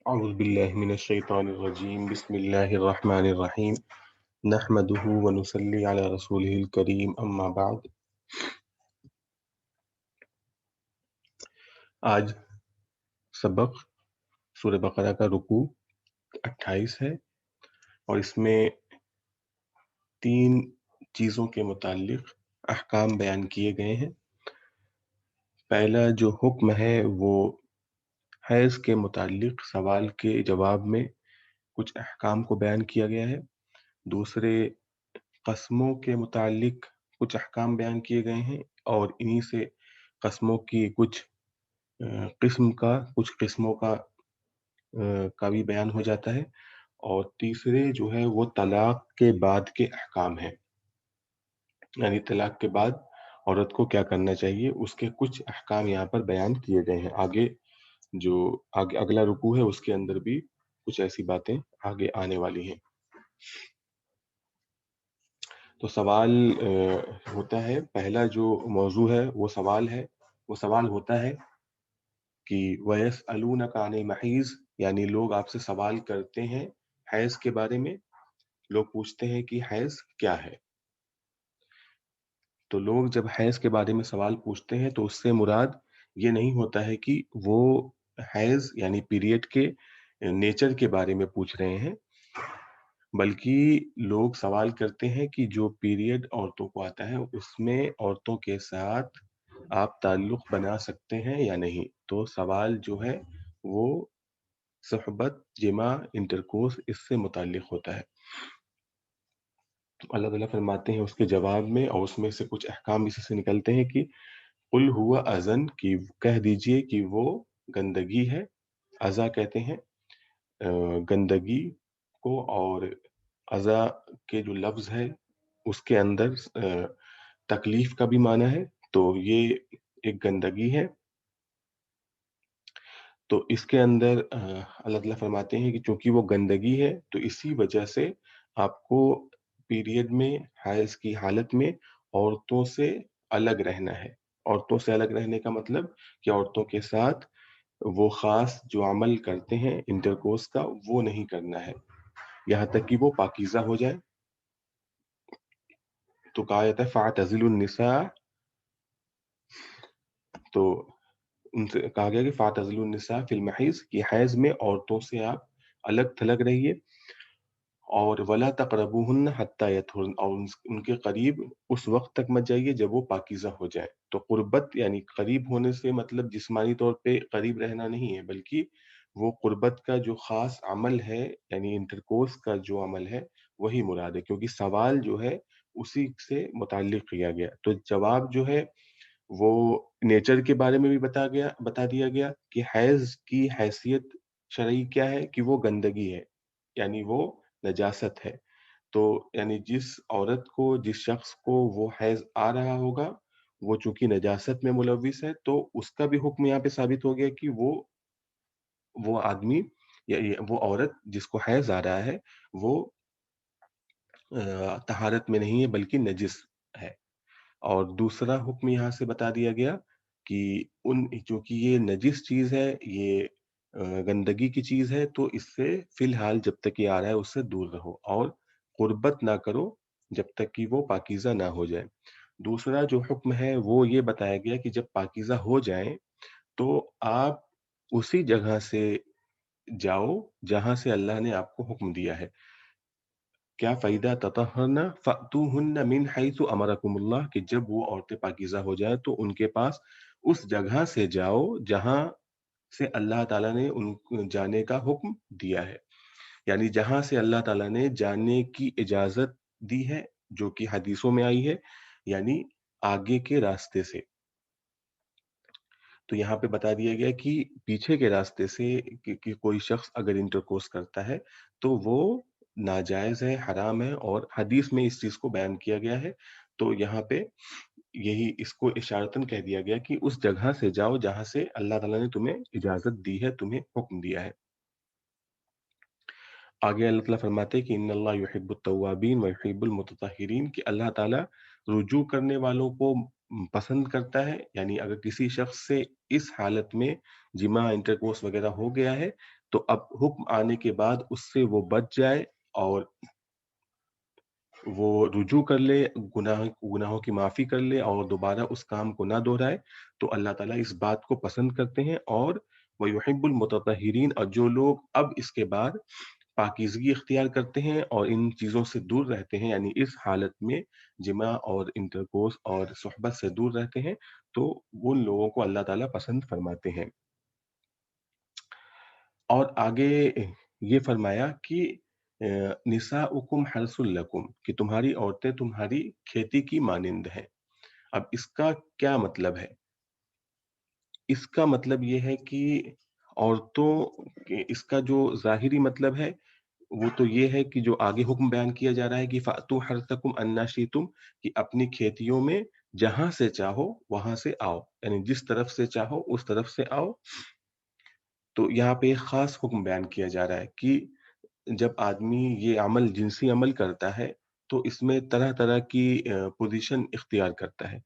أعوذ بالله من الشيطان الرجيم بسم الله الرحمن الرحيم نحمده ونصلي على رسوله الكريم أما بعد. آج سبق سورہ بقرہ کا رکوع 28 ہے اور اس میں 3 چیزوں کے متعلق احکام بیان کیے گئے ہیں. پہلا جو حکم ہے وہ حیض کے متعلق سوال کے جواب میں کچھ احکام کو بیان کیا گیا ہے. دوسرے قسموں کے متعلق کچھ احکام بیان کیے گئے ہیں اور انہی سے قسموں کی کچھ قسموں کا بھی بیان ہو جاتا ہے. اور تیسرے جو ہے وہ طلاق کے بعد کے احکام ہیں، یعنی طلاق کے بعد عورت کو کیا کرنا چاہیے، اس کے کچھ احکام یہاں پر بیان کیے گئے ہیں. آگے اگلا رکوع ہے اس کے اندر بھی کچھ ایسی باتیں آگے آنے والی ہیں. تو سوال ہوتا ہے، پہلا جو موضوع ہے وہ سوال ہوتا ہے کہ وَيَسْأَلُونَكَ عَنِ الْمَحِيضِ، یعنی لوگ آپ سے سوال کرتے ہیں حیض کے بارے میں. لوگ پوچھتے ہیں کہ حیض کیا ہے. تو لوگ جب حیض کے بارے میں سوال پوچھتے ہیں تو اس سے مراد یہ نہیں ہوتا ہے کہ وہ حیض یعنی پیریڈ کے نیچر کے بارے میں پوچھ رہے ہیں، بلکہ لوگ سوال کرتے ہیں کہ جو پیریڈ عورتوں کو آتا ہے اس میں عورتوں کے ساتھ آپ تعلق بنا سکتے ہیں یا نہیں. تو سوال جو ہے وہ صحبت، جماع، انٹرکورس اس سے متعلق ہوتا ہے. اللہ تعالیٰ فرماتے ہیں اس کے جواب میں، اور اس میں سے کچھ احکام اسی سے نکلتے ہیں کہ قل ہوا اذن، کی کہہ دیجئے کہ وہ گندگی ہے. اذا کہتے ہیں گندگی کو، اور اذا کے جو لفظ ہے اس کے اندر تکلیف کا بھی معنی ہے، تو یہ ایک گندگی ہے. تو اس کے اندر اللہ تعالیٰ فرماتے ہیں کہ چونکہ وہ گندگی ہے تو اسی وجہ سے آپ کو پیریڈ میں، حیض کی حالت میں عورتوں سے الگ رہنا ہے. عورتوں سے الگ رہنے کا مطلب کہ عورتوں کے ساتھ وہ خاص جو عمل کرتے ہیں انٹرکورس کا وہ نہیں کرنا ہے یہاں تک کہ وہ پاکیزہ ہو جائے. تو کہا جاتا ہے فاعتزلوا النساء، تو ان سے کہا گیا کہ فاعتزلوا النساء فی المحیض، کہ حیض میں عورتوں سے آپ الگ تھلگ رہیے. اور ولا تقربوہن حتی یطہرن، اور ان کے قریب اس وقت تک مت جائیے جب وہ پاکیزہ ہو جائے. تو قربت یعنی قریب ہونے سے مطلب جسمانی طور پہ قریب رہنا نہیں ہے، بلکہ وہ قربت کا جو خاص عمل ہے یعنی انٹرکورس کا جو عمل ہے وہی مراد ہے، کیونکہ سوال جو ہے اسی سے متعلق کیا گیا. تو جواب جو ہے وہ نیچر کے بارے میں بھی بتا دیا گیا کہ حیض کی حیثیت شرعی کیا ہے، کہ وہ گندگی ہے یعنی وہ نجاست ہے. تو یعنی جس عورت کو، جس شخص کو وہ حیض آ رہا ہوگا وہ چونکہ نجاست میں ملوث ہے، تو اس کا بھی حکم یہاں پہ ثابت ہو گیا کہ وہ آدمی یا وہ عورت جس کو حیض آ رہا ہے وہ طہارت میں نہیں ہے بلکہ نجس ہے. اور دوسرا حکم یہاں سے بتا دیا گیا کہ چونکہ یہ نجس چیز ہے، یہ گندگی کی چیز ہے، تو اس سے فی الحال جب تک یہ آ رہا ہے اس سے دور رہو اور قربت نہ کرو جب تک کہ وہ پاکیزہ نہ ہو جائے. دوسرا جو حکم ہے وہ یہ بتایا گیا کہ جب پاکیزہ ہو جائیں تو آپ اسی جگہ سے جاؤ جہاں سے اللہ نے آپ کو حکم دیا ہے. کیا فَإِذَا تَطَهَّرْنَ فَأْتُوهُنَّ مِنْ حَيْثُ أَمَرَكُمُ اللَّهُ، کہ جب وہ عورتیں پاکیزہ ہو جائیں تو ان کے پاس اس جگہ سے جاؤ جہاں سے اللہ تعالیٰ نے ان جانے کا حکم دیا ہے، یعنی جہاں سے اللہ تعالیٰ نے جانے کی اجازت دی ہے، جو کہ حدیثوں میں آئی ہے، یعنی آگے کے راستے سے. تو یہاں پہ بتا دیا گیا کہ پیچھے کے راستے سے کہ کوئی شخص اگر انٹرکورس کرتا ہے تو وہ ناجائز ہے، حرام ہے، اور حدیث میں اس چیز کو بیان کیا گیا ہے. تو یہاں پہ یہی اس کو اشارتاً کہہ دیا گیا کہ اس جگہ سے جاؤ جہاں سے اللہ تعالیٰ نے تمہیں اجازت دی ہے، تمہیں حکم دیا ہے. آگے اللہ تعالیٰ فرماتے کہ ان اللہ یحب التوابین و یحب المتطہرین، کہ اللہ تعالیٰ رجوع کرنے والوں کو پسند کرتا ہے. یعنی اگر کسی شخص سے اس حالت میں جماع، انٹرکورس وغیرہ ہو گیا ہے तो अब हुक्म आने के बाद उससे वो बच जाए और वो रुजू कर ले, गुनाहों की माफ़ी कर ले और दोबारा उस काम को ना दोहराए, तो अल्लाह ताला इस बात को पसंद करते हैं। और व युहिब्बुल मुतत्तहिरीन, और जो लोग अब इसके बाद पाकीज़गी इख्तियार करते हैं और इन चीज़ों से दूर रहते हैं, यानी इस हालत में जिमा और इंटरकोर्स और सुहबत से दूर रहते हैं, तो उन लोगों को अल्लाह ताला पसंद फरमाते हैं। और आगे ये फरमाया कि निसाउकुम हर्सुल लकुम, कि तुम्हारी औरतें तुम्हारी खेती की मानिंद हैं। अब इसका क्या मतलब है? इसका मतलब ये है कि औरतों के इसका जो ज़ाहिरी मतलब है, वो तो ये है कि जो आगे हुक्म बयान किया जा रहा है कि फ़अतू हर्सकुम अन्ना शि'तुम, कि अपनी खेतियों में जहाँ से चाहो वहाँ से आओ, यानी जिस तरफ से चाहो उस तरफ से आओ। तो यहाँ पे एक ख़ास हुक्म बयान किया जा रहा है कि जब आदमी ये अमल जिनसी अमल करता है, तो इसमें तरह-तरह की पोज़ीशन इख्तियार करता है।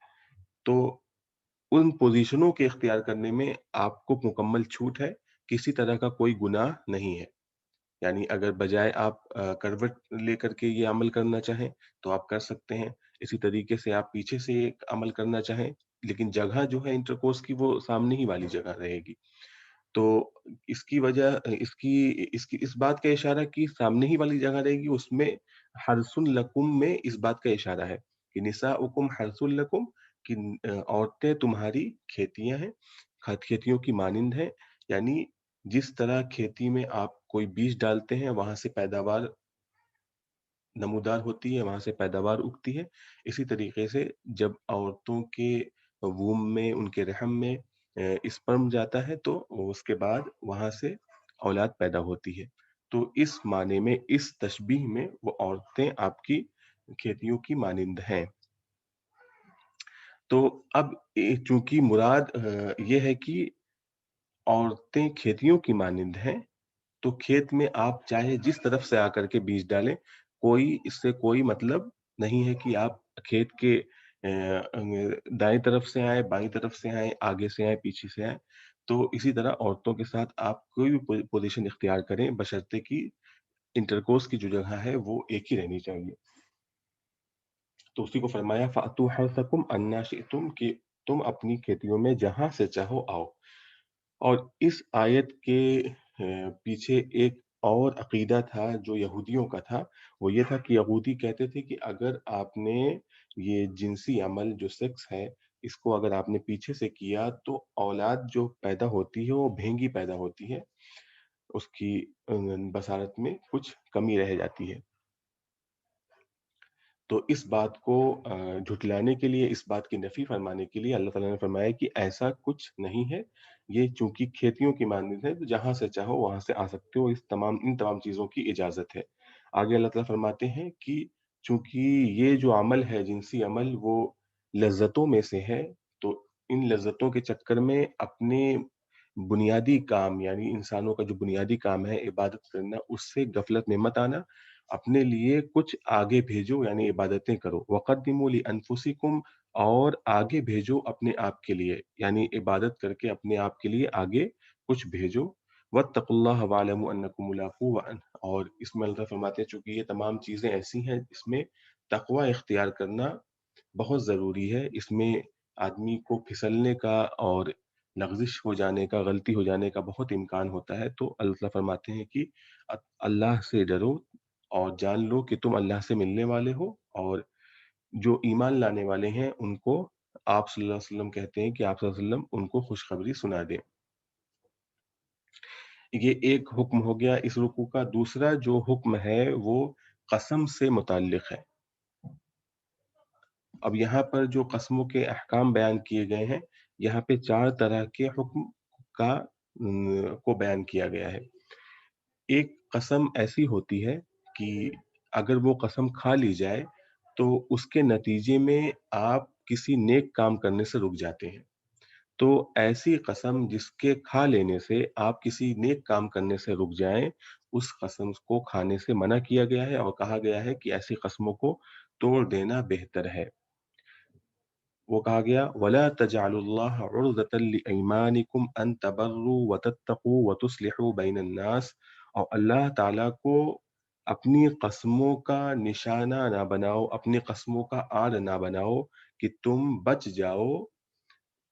तो उन पोज़ीशनों के इख्तियार करने में आपको मुकम्मल छूट है, किसी तरह का कोई गुनाह नहीं है। यानी अगर बजाय आप करवट लेकर के ये अमल करना चाहें, तो आप कर सकते हैं। इसी तरीके से आप पीछे से एक अमल करना चाहें, लेकिन जगह जो है इंटरकोर्स की वो सामने ही वाली जगह रहेगी। तो इसकी वजह इसकी इसकी इस बात का इशारा कि सामने ही वाली जगह रहेगी, उसमें हर्सुल लकुम में इस बात का इशारा है कि निसाउकुम हर्सुल लकुम, कि औरतें तुम्हारी खेतियाँ हैं, खेतियों की मानिंद हैं। यानी जिस तरह खेती में आप कोई बीज डालते हैं, वहाँ से पैदावार नमूदार होती है, वहाँ से पैदावार उगती है। इसी तरीके से जब औरतों के वूम में, उनके रहम में स्पर्म जाता है, तो उसके बाद वहाँ से औलाद पैदा होती है। तो इस माने में, इस तशबीह में वो औरतें आपकी खेतियों की मानिंद हैं। तो अब चूँकि मुराद ये है कि औरतें खेतियों की मानिंद हैं, तो खेत में आप चाहे जिस तरफ से आकर के बीज डालें, कोई इससे कोई मतलब नहीं है कि आप खेत के दाएँ तरफ से आएँ, बाईं तरफ से आएँ, आगे से आएँ, पीछे से आएँ। तो इसी तरह औरतों के साथ आप कोई भी पोज़ीशन इख्तियार करें, बशर्ते कि इंटरकोर्स की जो जगह है, वो एक ही रहनी चाहिए। तो उसी को फरमाया फ़अतू हर्सकुम अन्ना शि'तुम, कि तुम अपनी खेतियों में जहाँ से चाहो आओ। और इस आयत के पीछे एक और अक़ीदा था जो यहूदियों का था, वो ये था कि यहूदी कहते थे कि अगर आपने ये जिनसी अमल जो सेक्स है, इसको अगर आपने पीछे से किया तो औलाद जो पैदा होती है वो भेंगी पैदा होती है, उसकी बसारत में कुछ कमी रह जाती है। तो इस बात को झुठलाने के लिए, इस बात की नफ़ी फरमाने के लिए अल्लाह ताला ने फरमाया कि ऐसा कुछ नहीं है। ये चूँकि खेतियों की मानद है, तो जहाँ से चाहो वहाँ से आ सकते हो, इन तमाम चीज़ों की इजाज़त है। आगे अल्लाह ताला फरमाते हैं कि चूँकि ये जो अमल है, जिनसी अमल, वो लज़्ज़तों में से है, तो इन लज़्ज़तों के चक्कर में अपने बुनियादी काम, यानी इंसानों का जो बुनियादी काम है इबादत करना, उससे गफ़लत में मत आना। अपने लिए कुछ आगे भेजो, यानी इबादतें करो। वक़द्दिमू लिअनफुसिकुम, और आगे भेजो अपने आप के लिए, यानी इबादत करके अपने आप के लिए आगे कुछ भेजो। वत्तकुल्लाह वअलमू अन्नकुम मुलाक़ू और इसमें अल्लाह फरमाते हैं, चूँकि ये तमाम चीज़ें ऐसी हैं, इसमें तक़वा इख्तियार करना बहुत ज़रूरी है। इसमें आदमी को फिसलने का और लग़ज़िश हो जाने का, गलती हो जाने का बहुत इम्कान होता है। तो अल्लाह फरमाते हैं कि अल्लाह से डरो और जान लो कि तुम अल्लाह से मिलने वाले हो, और जो ईमान लाने वाले हैं उनको आप सल्लल्लाहु अलैहि वसल्लम कहते हैं कि आप सल्लल्लाहु अलैहि वसल्लम उनको खुशखबरी सुना दें। ये एक हुक्म हो गया इस रुकू का। दूसरा जो हुक्म है वो कसम से मुतल्लिक़ है। अब यहाँ पर जो कसमों के अहकाम बयान किए गए हैं, यहाँ पे 4 तरह के हुक्म का को बयान किया गया है। एक कसम ऐसी होती है कि अगर वो कसम खा ली जाए, तो उसके नतीजे में आप किसी नेक काम करने से रुक जाते हैं। तो ऐसी कसम जिसके खा लेने से आप किसी नेक काम करने से रुक जाएँ, उस कसम को खाने से मना किया गया है और कहा गया है कि ऐसी कसमों को तोड़ देना बेहतर है। वो कहा गया वला तजअलुल्लाह उर्दतन लिअयमानिकुम अन तबर्रु व तत्तकू व तुस्लिहू बैनन नास, और अल्लाह ताला को अपनी कस्मों का निशाना ना बनाओ, अपनी कस्मों का आड़ ना बनाओ कि तुम बच जाओ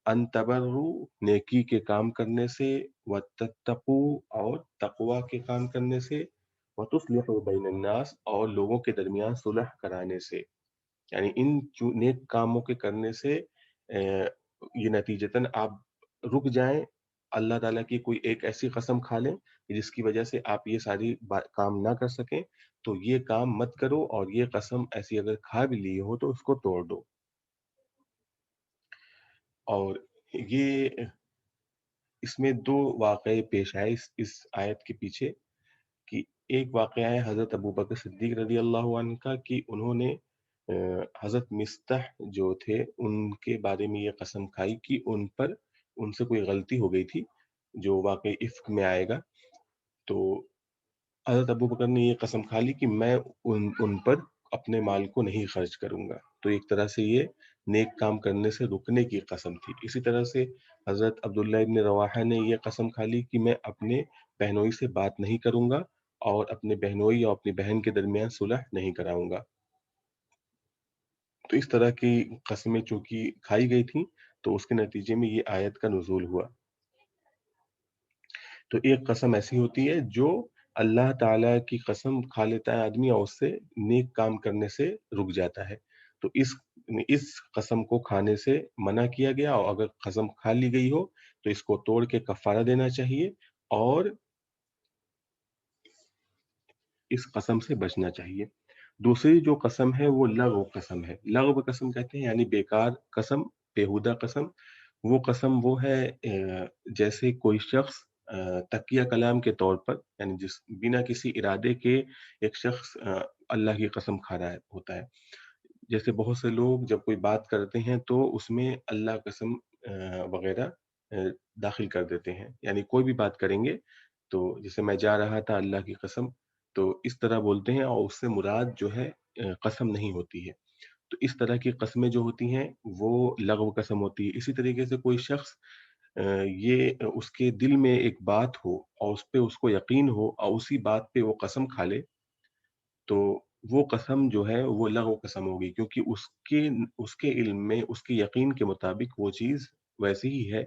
अन तबर्रु नेकी के काम करने से, व तत्तकू और तकवा के काम करने से, व तुस्लिहू बैनन नास और लोगों के दरमियान सुलह कराने से। यानी इन नेक कामों के करने से ये नतीजतन आप रुक जाएं, अल्लाह ताला की कोई एक ऐसी कसम खा लें कि जिसकी वजह से आप ये सारी काम ना कर सकें, तो ये काम मत करो, और ये कसम ऐसी अगर खा भी ली हो तो उसको तोड़ दो। और ये इसमें दो वाक़ये पेश आए इस आयत के पीछे, कि एक वाक़या है हज़रत अबू बकर सिद्दीक़ रज़ी अल्लाहु अन्हु का, कि उन्होंने हज़रत मिस्ताह जो थे, उनके बारे में ये कसम खाई कि उनसे कोई गलती हो गई थी, जो वाक़ई इफ़्क में आएगा। तो हज़रत अबू बकर ने ये कसम खा ली कि मैं उन उन पर अपने माल को नहीं खर्च करूँगा। तो एक तरह से ये नेक काम करने से रुकने की कसम थी। इसी तरह से हज़रत अब्दुल्लाह इब्न रवाहा ने ये कसम खा ली कि मैं अपने बहनोई से बात नहीं करूँगा और अपने बहनोई और अपनी बहन के दरमियान सुलह नहीं कराऊँगा। तो इस तरह की कस्में चूँकि खाई गई थीं, तो उसके नतीजे में ये आयत का नुज़ूल हुआ। तो एक कसम ऐसी होती है जो अल्लाह ताला की कसम खा लेता है आदमी और उससे नेक काम करने से रुक जाता है। तो इस कसम को खाने से मना किया गया, और अगर कसम खा ली गई हो तो इसको तोड़ के कफ़ारा देना चाहिए, और इस कसम से बचना चाहिए। दूसरी जो कसम है वो लग़व कसम है। लग़व कसम कहते हैं यानी बेकार कसम, बेहुदा कसम। वो कसम वो है जैसे कोई शख्स तकिया कलाम के तौर पर, यानी जिस बिना किसी इरादे के एक शख्स अल्लाह की कसम खा रहा है होता है। जैसे बहुत से लोग जब कोई बात करते हैं तो उसमें अल्लाह कसम वग़ैरह दाखिल कर देते हैं। यानी कोई भी बात करेंगे तो जैसे मैं जा रहा था अल्लाह की कसम, तो इस तरह बोलते हैं और उससे मुराद जो है कसम नहीं होती है। तो इस तरह की कस्में जो होती हैं वो लग़व कसम होती है। इसी तरीके से कोई शख्स उसके दिल में एक बात हो और उस पे उसको यकीन हो और उसी बात पे वो कसम खा ले, तो वो कसम जो है वो लग़व कसम होगी, क्योंकि उसके उसके इल्म में, उसके यकीन के मुताबिक वो चीज़ वैसी ही है,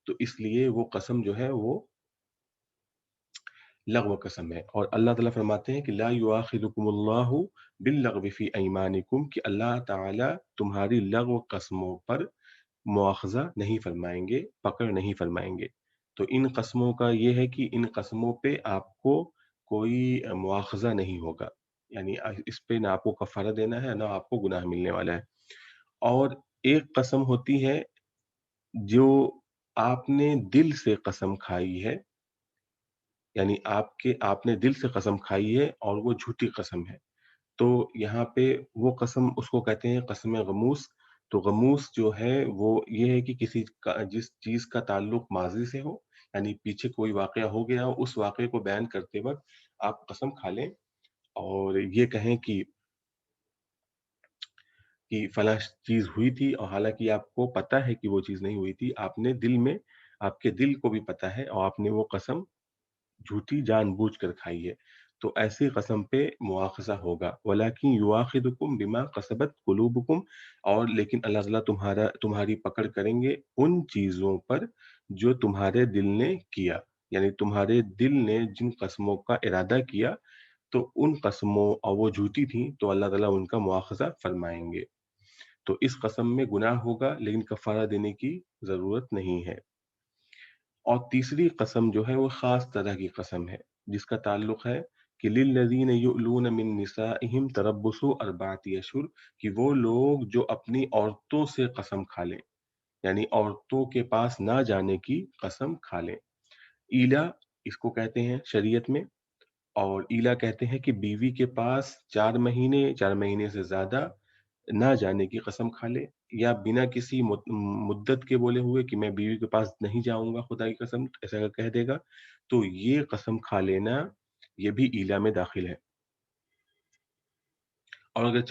तो इसलिए वो कसम जो है वो लग़व कसम है। और अल्लाह ताला फरमाते हैं कि ला युआखिदुकुमुल्लाहु बिल्लग़wi फ़ी अयमानिकुम, कि अल्लाह ताला तुम्हारी लग़व कस्मों पर मुआख़ज़ा नहीं फरमाएँगे, पकड़ नहीं फरमाएँगे। तो इन कस्मों का ये है कि इन कस्मों पे आपको कोई मुआख़ज़ा नहीं होगा। यानी इस पे ना आपको कफ़ारा देना है, ना आपको गुनाह मिलने वाला है। और एक कसम होती है जो आपने दिल से कसम खाई है, यानी आपने दिल से कसम खाई है और वो झूठी कसम है। तो यहाँ पे वो कसम उसको कहते हैं कसम गमूस। तो गमूस जो है वो ये है कि किसी का जिस चीज़ का ताल्लुक माज़ी से हो, यानी पीछे कोई वाक़या हो गया हो, उस वाक़ये को बयान करते वक़्त आप कसम खा लें और ये कहें कि फलाँ चीज़ हुई थी, और हालाँकि आपको पता है कि वो चीज़ नहीं हुई थी। आपने दिल में, आपके दिल को भी पता है और आपने वो कसम झूठी जानबूझकर खाई है, तो ऐसी कसम पे मुआख़ज़ा होगा। वलाकिन युआख़िदुकुम बिमा कसबत कुलूबुकुम, और लेकिन अल्लाह ताला तुम्हारी पकड़ करेंगे उन चीज़ों पर जो तुम्हारे दिल ने किया। यानी तुम्हारे दिल ने जिन कस्मों का इरादा किया, तो उन कस्मों और वो झूठी थी, तो अल्लाह ताला उनका मुआख़ज़ा फ़रमाएँगे। तो इस कसम में गुनाह होगा, लेकिन कफ़ारा देने की ज़रूरत नहीं है। और तीसरी कसम जो है वो ख़ास तरह की कसम है, जिसका ताल्लुक है कि लिल्लज़ीन युअलून मिन निसाइहिम तरब्बुसु अर्बाअति अशहुर, कि वो लोग जो अपनी औरतों से कसम खा लें, यानी औरतों के पास ना जाने की कसम खा लें। ईला इसको कहते हैं शरीयत में, और ईला कहते हैं कि बीवी के पास 4 महीने से ज़्यादा ना जाने की कसम खा ले, या बिना किसी मुद्दत के बोले हुए कि मैं बीवी के पास नहीं जाऊँगा खुदा की कसम, ऐसा अगर कह देगा, तो ये कसम खा लेना, ये भी ईला में दाखिल है। और अगर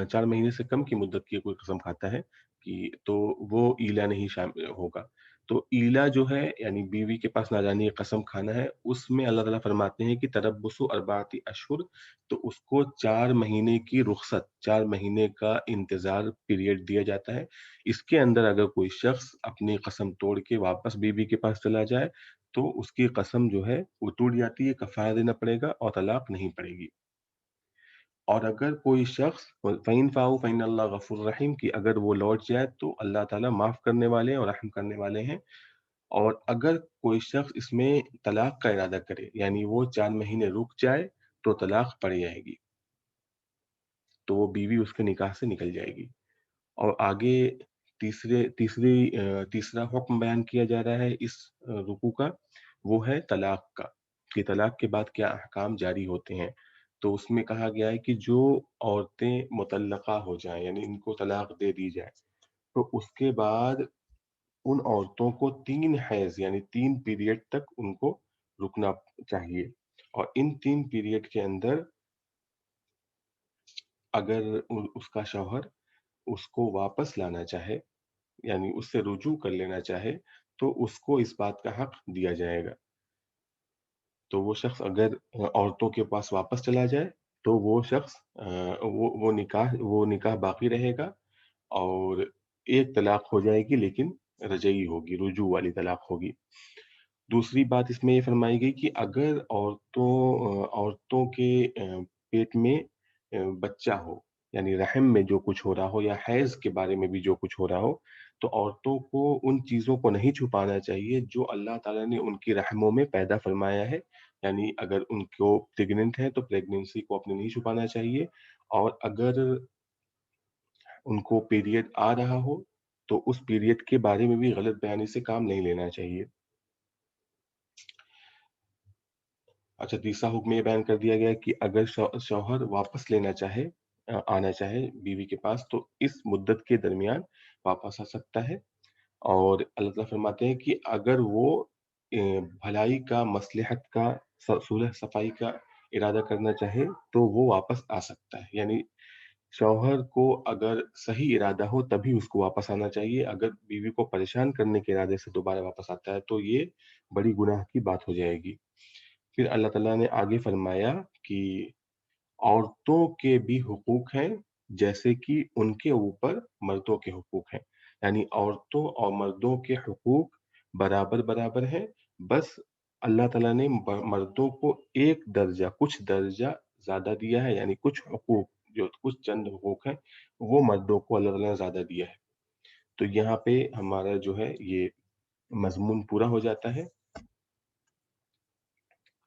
4 महीने से कम की मुद्दत की कोई कसम खाता है कि तो वो ईला नहीं शामिल होगा। तो ईला जो है यानी बीवी के पास नादानी कसम खाना है, उसमें अल्लाह ताला फरमाते हैं कि तरब्बुसु अर्बाती अशहुर, तो उसको 4 महीने की रुख़्सत, 4 महीने का इंतज़ार पीरियड दिया जाता है। इसके अंदर अगर कोई शख़्स अपनी कसम तोड़ के वापस बीवी के पास चला जाए, तो उसकी कसम जो है वो टूट जाती है, कफ़ारा देना पड़ेगा और तलाक नहीं पड़ेगी। और अगर कोई शख़्स फ़इन फ़ाऊ फ़इनल्लाह गफ़ूरुर रहीम कि अगर वो लौट जाए तो अल्लाह ताला माफ़ करने वाले हैं और रहम करने वाले हैं। और अगर कोई शख़्स इसमें तलाक का इरादा करे, यानी वो 4 महीने रुक जाए, तो तलाक पड़ जाएगी। तो वो बीवी उसके निकाह से निकल जाएगी। और आगे तीसरा हुक्म बयान किया जा रहा है इस रुकू का, वो है तलाक का, कि तलाक के बाद क्या अहकाम जारी होते हैं। तो उसमें कहा गया है कि जो औरतें मुतल्लक़ा हो जाएँ, यानी इनको तलाक दे दी जाए, तो उसके बाद उन औरतों को 3 हैज़ यानी 3 पीरियड तक उनको रुकना चाहिए। और इन 3 पीरियड के अंदर अगर उसका शौहर उसको वापस लाना चाहे, यानी उससे रुजू कर लेना चाहे, तो उसको इस बात का हक दिया जाएगा। तो वो शख्स अगर औरतों के पास वापस चला जाए, तो वो शख्स वो निकाह बाकी रहेगा और एक तलाक हो जाएगी, लेकिन रजई होगी, रुजू वाली तलाक होगी। दूसरी बात इसमें ये फरमाई गई कि अगर औरतों के पेट में बच्चा हो, यानी रहम में जो कुछ हो रहा हो या हैज़ के बारे में भी जो कुछ हो रहा हो, तो औरतों को उन चीज़ों को नहीं छुपाना चाहिए जो अल्लाह ताला ने उनकी रहमों में पैदा फरमाया है। यानी अगर उनको प्रेग्नेंट है, तो प्रेगनेंसी को अपने नहीं छुपाना चाहिए। और अगर उनको पीरियड आ रहा हो, तो उस पीरियड के बारे में भी गलत बयानी से काम नहीं लेना चाहिए। अच्छा, तीसरा हुक्म ये बयान कर दिया गया है कि अगर शौहर वापस लेना चाहे, आना चाहे बीवी के पास, तो इस मुद्दत के दरमियान वापस आ सकता है। और अल्लाह ताला फरमाते हैं कि अगर वो भलाई का, मसलहत का, सुलह सफाई का इरादा करना चाहे, तो वो वापस आ सकता है। यानी शौहर को अगर सही इरादा हो तभी उसको वापस आना चाहिए। अगर बीवी को परेशान करने के इरादे से दोबारा वापस आता है, तो ये बड़ी गुनाह की बात हो जाएगी। फिर अल्लाह ताला ने आगे फरमाया कि औरतों के भी हुकूक हैं, जैसे कि उनके ऊपर मर्दों के हुकूक हैं। यानी औरतों और मर्दों के हुकूक बराबर-बराबर हैं। बस अल्लाह ताला ने मर्दों को एक दर्जा, कुछ दर्जा ज़्यादा दिया है, यानी कुछ हुकूक, जो कुछ चंद हुकूक हैं, वो मर्दों को अल्लाह ताला ने ज़्यादा दिया है। तो यहाँ पे हमारा जो है ये मज़मून पूरा हो जाता है।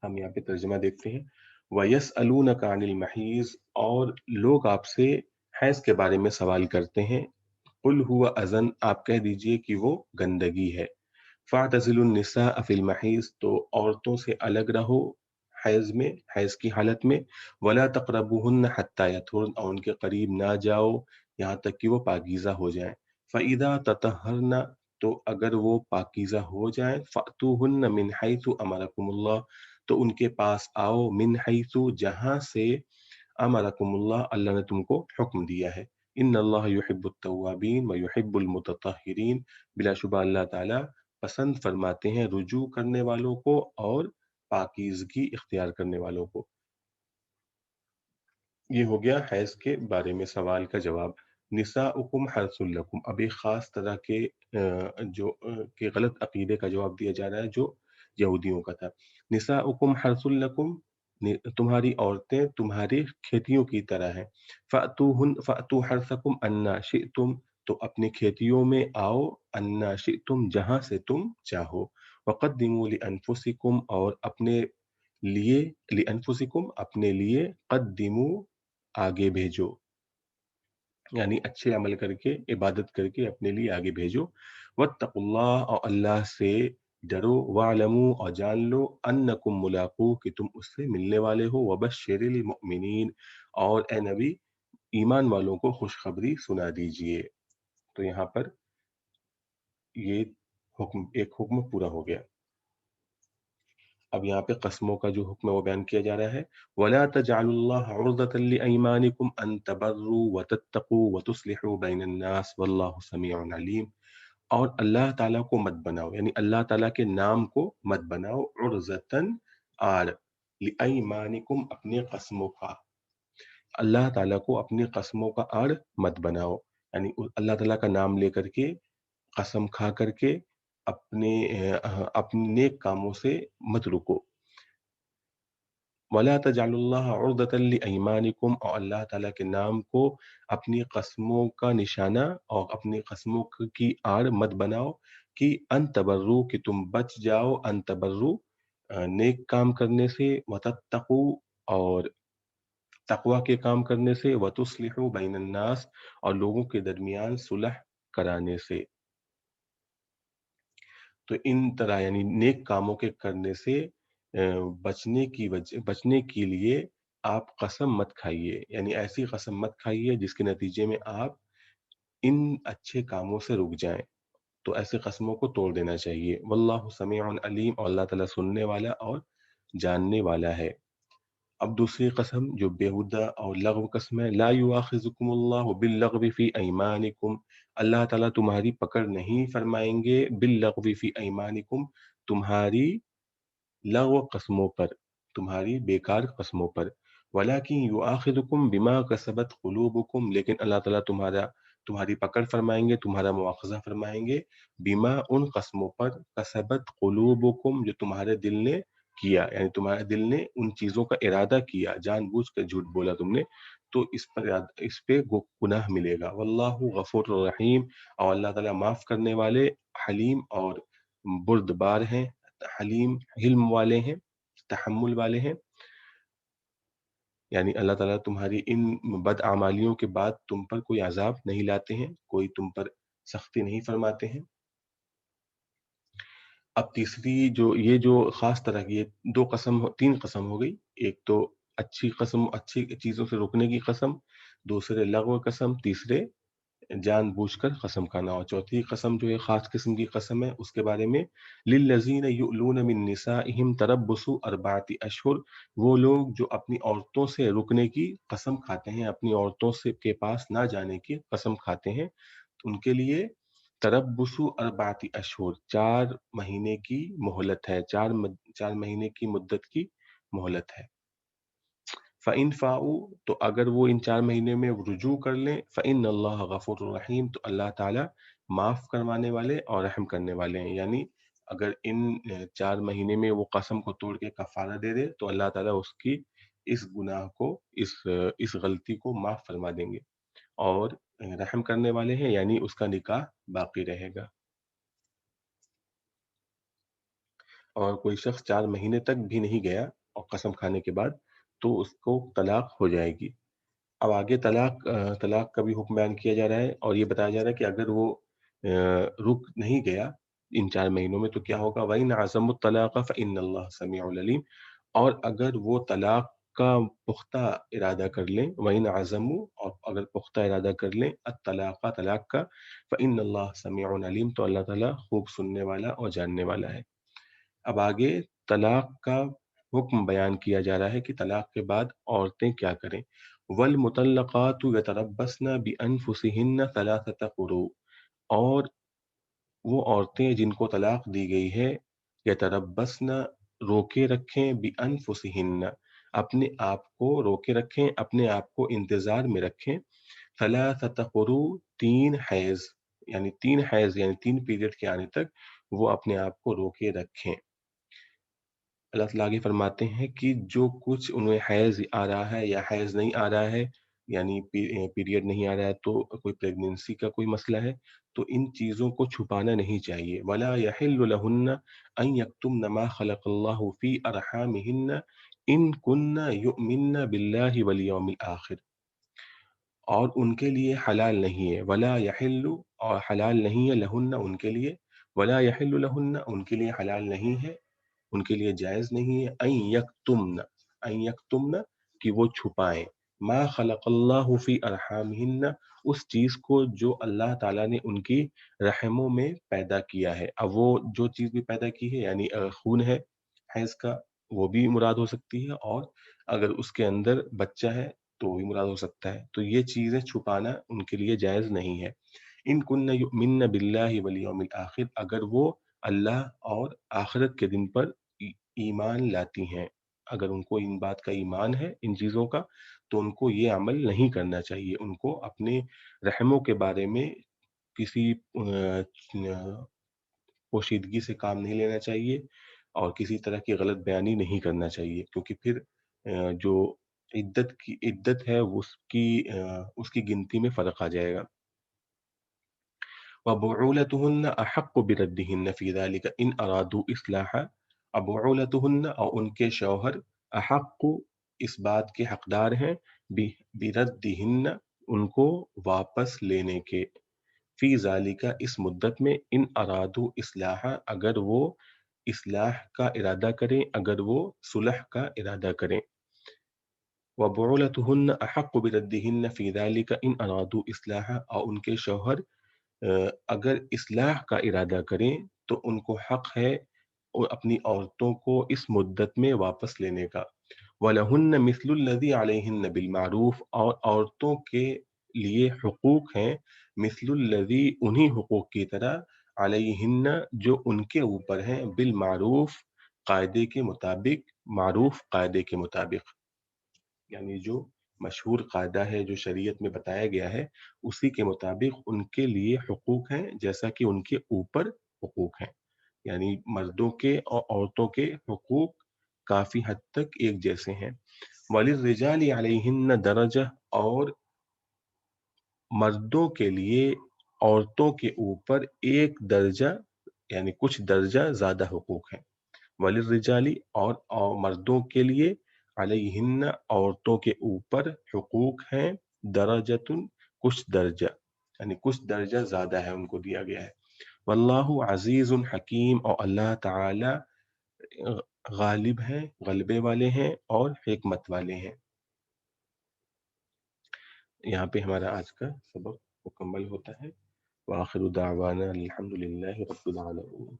हम यहाँ पे तर्जुमा देखते हैं। वयसअलूनका अनिल महीज़, और लोग आपसे हैज़ के बारे में सवाल करते हैं। कुल हुवा अज़न, आप कह दीजिए कि वो गंदगी है। फ़अतज़िलुन निसाअ फ़िल महीज़, तो औरतों से अलग रहो हैज़ में, हैज़ की हालत में। वला तक़रबूहुन्ना हत्ता यतहुर्न, और उनके करीब ना जाओ यहाँ तक कि वो पाकीज़ा हो जाएँ। फ़इज़ा ततहहरना, तो अगर वो पाकीज़ा हो जाएँ, फ़अतूहुन्ना मिन हैथु अमरकुमुल्लाह, तो उनके पास आओ, मिन हैथु, जहाँ से अमरकुमुल्लाह, अल्लाह ने तुमको हुक्म दिया है। इन्नल्लाह युहिब्बुत तव्वाबीन व युहिब्बुल मुतत्तहिरीन, बिलाशुबह अल्लाह ताला पसंद फरमाते हैं रुजू करने वालों को और पाकीज़गी इख्तियार करने वालों को। ये हो गया हैज़ के बारे में सवाल का जवाब। निसाउकुम हर्सुल लकुम, अब एक ख़ास तरह के के गलत अक़ीदे का जवाब दिया जा रहा है जो यहूदियों का था। निसाउकुम हर्सुल लकुम, तुम्हारी औरतें तुम्हारी खेतियों की तरह हैं। फ़अतू हर्सकुम अन्ना शिअतुम, तो अपनी खेतियों में आओ, अन्ना शिअतुम, जहाँ से तुम चाहो। वक़द्दिमू लिअनफुसिकुम, और अपने लिए, लिअनफुसिकुम, अपने लिए, क़द्दिमू, आगे भेजो, यानी अच्छे अमल करके, इबादत करके अपने लिए आगे भेजो। वत्तकुल्लाह, और अल्लाह से डरो। वअलमू, और जान लो, अन्नकुम मुलाक़ू, कि तुम उससे मिलने वाले हो। वबश्शिरिल मुमिनीन, और ए नबी ईमान वालों को खुशखबरी सुना दीजिए। तो यहाँ पर ये एक हुक्म पूरा हो गया। اب یہاں پہ قسموں کا جو حکم ہے وہ بیان کیا جا رہا ہے. وَلَا تَجْعَلُوا اللَّهَ عُرْضَةً لِأَيْمَانِكُمْ أَن تَبَرُّوا وَتَتَّقُوا وَتُصْلِحُوا بَيْنَ النَّاسِ وَاللَّهُ سَمِيعٌ عَلِيمٌ. اور اللہ تعالیٰ کو مت بناؤ، یعنی اللہ تعالیٰ کے نام کو مت بناؤ، عرضتاً آڑ، لِأَيْمَانِكُمْ اپنے قسموں کا، اللہ تعالیٰ کو اپنی قسموں کا آڑ مت بناؤ، یعنی اللہ تعالیٰ کا نام لے کر کے قسم کھا کر کے اپنے اپنے نیک کاموں سے مت رکو. وَلَا تَجْعَلُوا اللَّهَ عُرْضَةً لِأَيْمَانِكُمْ، اور اللہ تعالیٰ کے نام کو اپنی قسموں کا نشانہ اور اپنی قسموں کی آڑ مت بناؤ کہ ان تبرو، کہ تم بچ جاؤ، ان تبرو نیک کام کرنے سے، وتتقوا اور تقوی کے کام کرنے سے، وتصلحوا بین الناس اور لوگوں کے درمیان صلح کرانے سے. تو ان طرح یعنی نیک کاموں کے کرنے سے بچنے کے لیے آپ قسم مت کھائیے، یعنی ایسی قسم مت کھائیے جس کے نتیجے میں آپ ان اچھے کاموں سے رک جائیں. تو ایسے قسموں کو توڑ دینا چاہیے. واللہ سمیع علیم، اور اللہ تعالیٰ سننے والا اور جاننے والا ہے. اب دوسری قسم جو بیہودہ اور لغو قسم ہے، لا یؤاخذکم اللہ باللغو فی ایمانکم، اللہ تعالیٰ تمہاری پکڑ نہیں فرمائیں گے باللغو فی ایمانکم، تمہاری لغو قسموں پر، تمہاری بیکار قسموں پر. ولیکن یؤاخذکم بما کسبت قلوبکم، لیکن اللہ تعالیٰ تمہاری پکڑ فرمائیں گے، تمہارا مواخذہ فرمائیں گے، بما ان قسموں پر، کسبت قلوبکم جو تمہارے دل نے کیا، یعنی تمہارے دل نے ان چیزوں کا ارادہ کیا، جان بوجھ کر جھوٹ بولا تم نے، تو اس پہ گناہ ملے گا. واللہ غفور الرحیم، اور اللہ تعالیٰ معاف کرنے والے، حلیم اور بردبار ہیں، حلیم حلم والے ہیں، تحمل والے ہیں. یعنی اللہ تعالیٰ تمہاری ان بد اعمالیوں کے بعد تم پر کوئی عذاب نہیں لاتے ہیں، کوئی تم پر سختی نہیں فرماتے ہیں. اب تیسری جو خاص طرح کی تین قسم ہو گئی. ایک تو اچھی قسم، اچھی چیزوں سے رکنے کی قسم، دوسرے لغو قسم، تیسرے جان بوجھ کر قسم کھانا، اور چوتھی قسم جو ہے خاص قسم کی قسم ہے اس کے بارے میں، للذین یؤلون من نسائہم تربص اربعۃ اشہر، وہ لوگ جو اپنی عورتوں سے رکنے کی قسم کھاتے ہیں، اپنی عورتوں سے کے پاس نہ جانے کی قسم کھاتے ہیں، ان کے لیے تربص اربعۃ اشہر، 4 مہینے کی مہلت ہے، 4 مہینے کی مدت کی مہلت ہے. فَإِن فَاءُوا، تو اگر وہ ان 4 مہینے میں رجوع کر لیں، فَإِنَّ اللَّهَ غَفُورٌ رَحِيمٌ، تو اللہ تعالیٰ معاف کروانے والے اور رحم کرنے والے ہیں. یعنی اگر ان 4 مہینے میں وہ قسم کو توڑ کے کفارہ دے دے تو اللہ تعالیٰ اس گناہ کو، اس غلطی کو معاف فرما دیں گے، اور رحم کرنے والے ہیں، یعنی اس کا نکاح باقی رہے گا. اور کوئی شخص 4 مہینے تک بھی نہیں گیا اور قسم کھانے کے بعد تو اس کو طلاق ہو جائے گی. اب آگے طلاق کا بھی حکم بیان کیا جا رہا ہے، اور یہ بتایا جا رہا ہے کہ اگر وہ رک نہیں گیا ان 4 مہینوں میں تو کیا ہوگا. وَإِنْ عَزَمُوا الطَّلَاقَ فَإِنَّ اللَّهَ سَمِيعٌ عَلِيمٌ، اور اگر وہ طلاق کا پختہ ارادہ کر لیں، وَإِنْ عَزَمُوا، اور اگر پختہ ارادہ کر لیں، الطلاق، طلاق کا، فَإِنَّ اللَّهَ سَمِيعٌ عَلِيمٌ، تو اللہ تعالیٰ خوب سننے والا اور جاننے والا ہے. اب آگے طلاق کا حکم بیان کیا جا رہا ہے کہ طلاق کے بعد عورتیں کیا کریں. وَالْمُطَلَّقَاتُ يَتَرَبَّصْنَ بِأَنفُسِهِنَّ ثَلَاثَةَ قُرُوء، اور وہ عورتیں جن کو طلاق دی گئی ہے، یتربصن، روکے رکھیں، بِأَنفُسِهِنَّ، اپنے آپ کو روکے رکھیں، اپنے آپ کو انتظار میں رکھیں، ثلاثة قروء، 3 حیض، یعنی 3 حیض یعنی 3 پیریڈ کے آنے تک وہ اپنے آپ کو روکے رکھیں. اللہ تعالیٰ آگے فرماتے ہیں کہ جو کچھ انہیں حیض آ رہا ہے یا حیض نہیں آ رہا ہے، یعنی پیریڈ نہیں آ رہا ہے، تو کوئی پریگننسی کا کوئی مسئلہ ہے، تو ان چیزوں کو چھپانا نہیں چاہیے. وَلَا يَحِلُّ لَهُنَّ أَن يَكْتُمْنَ مَا خَلَقَ اللَّهُ فِي أَرْحَامِهِنَّ إِن كُنَّ يُؤْمِنَّ بِاللَّهِ وَالْيَوْمِ الْآخِرِ، اور ان کے لیے حلال نہیں ہے. ولا یحل، اور حلال نہیں ہے، لہن ان کے لیے، ولا یحل لہن ان کے لیے حلال نہیں ہے، ان کے لیے جائز نہیں ہے، ان یکتمن کہ وہ چھپائیں، ما خلق اللہ فی ارحامہن، اس چیز کو جو اللہ تعالیٰ نے ان کی رحموں میں پیدا کیا ہے. اب وہ جو چیز بھی پیدا کی ہے، یعنی خون ہے، حیض کا وہ بھی مراد ہو سکتی ہے، اور اگر اس کے اندر بچہ ہے تو وہ بھی مراد ہو سکتا ہے، تو یہ چیزیں چھپانا ان کے لیے جائز نہیں ہے۔ ان کن یؤمن باللہ والیوم الآخر، اگر وہ اللہ اور آخرت کے دن پر ایمان لاتی ہیں، اگر ان کو ان بات کا ایمان ہے ان چیزوں کا، تو ان کو یہ عمل نہیں کرنا چاہیے، ان کو اپنے رحموں کے بارے میں کسی پوشیدگی سے کام نہیں لینا چاہیے، اور کسی طرح کی غلط بیانی نہیں کرنا چاہیے، کیونکہ پھر جو عدت ہے اس کی گنتی میں فرق آ جائے گا۔ وَبُعُولَتُهُنَّ أَحَقُّ بِرَدِّهِنَّ فِي ذَلِكَ إِنْ أَرَادُوا إِصْلَاحًا، اب بعولتهن اور ان کے شوہر احق اس بات کے حقدار ہیں بردہن ان کو واپس لینے کے، فی ذالکا اس مدت میں، ان ارادو اصلاحا اگر وہ اصلاح کا ارادہ کریں، اگر وہ صلح کا ارادہ کریں۔ وبعولتهن احق بردہن فی ذالک ان ارادو اصلاحا، اور ان کے شوہر اگر اصلاح کا ارادہ کریں تو ان کو حق ہے اور اپنی عورتوں کو اس مدت میں واپس لینے کا۔ وَلَهُنَّ مِثْلُ الَّذِي عَلَيْهِنَّ بِالْمَعْرُوفِ، اور عورتوں کے لیے حقوق ہیں مثل الذی انہی حقوق کی طرح علیہن جو ان کے اوپر ہیں بالمعروف قاعدے کے مطابق، معروف قاعدے کے مطابق، یعنی جو مشہور قاعدہ ہے جو شریعت میں بتایا گیا ہے اسی کے مطابق ان کے لیے حقوق ہیں جیسا کہ ان کے اوپر حقوق ہیں، یعنی مردوں کے اور عورتوں کے حقوق کافی حد تک ایک جیسے ہیں۔ وَلِلرِّجَالِ عَلَيْهِنَّ دَرَجَةٌ، اور مردوں کے لیے عورتوں کے اوپر ایک درجہ یعنی کچھ درجہ زیادہ حقوق ہیں۔ وللرجالی اور مردوں کے لیے علیہن عورتوں کے اوپر حقوق ہیں درجتن کچھ درجہ، یعنی کچھ درجہ زیادہ ہے ان کو دیا گیا ہے۔ واللہ عزیز حکیم، اور اللہ تعالی غالب ہیں، غلبے والے ہیں اور حکمت والے ہیں۔ یہاں پہ ہمارا آج کا سبق مکمل ہوتا ہے۔ وآخر دعوانا الحمد للہ رب العالمین۔